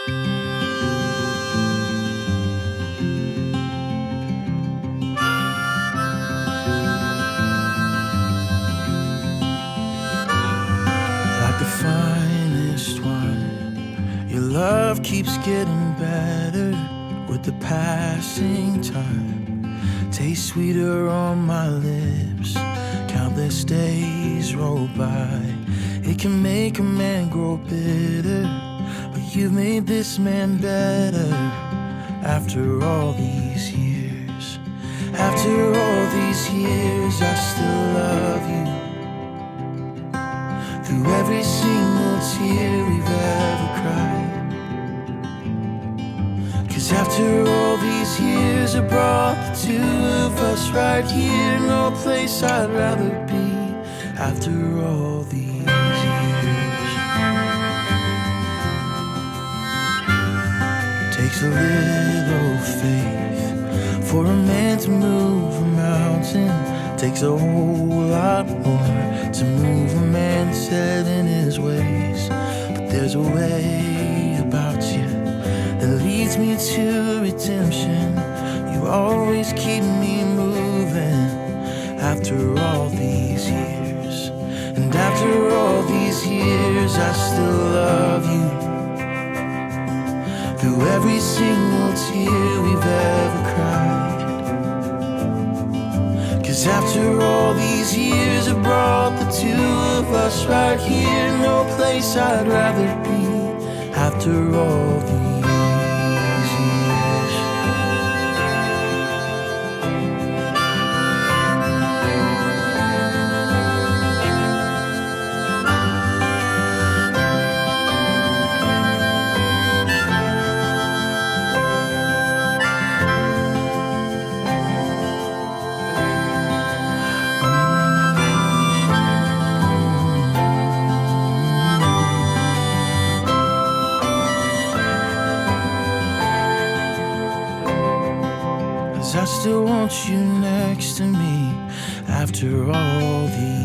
Like the finest wine, your love keeps getting better with the passing time. Tastes sweeter on my lips, countless days roll by. It can make a man grow bitter, but you've made this man better. After all these years, after all these years, I still love you. Through every single tear we've ever cried. 'Cause after all these years, I brought the two of us right here. No place I'd rather be. After all these years, it takes a little faith for a man to move a mountain. Takes a whole lot more to move a man set in his ways. But there's a way about you that leads me to redemption. You always keep me moving. After all these years, and after all these years, I still love you. Through every single tear we've ever cried. 'Cause after all these years, I brought the two of us right here. No place I'd rather be. After all these years, I still want you next to me after all these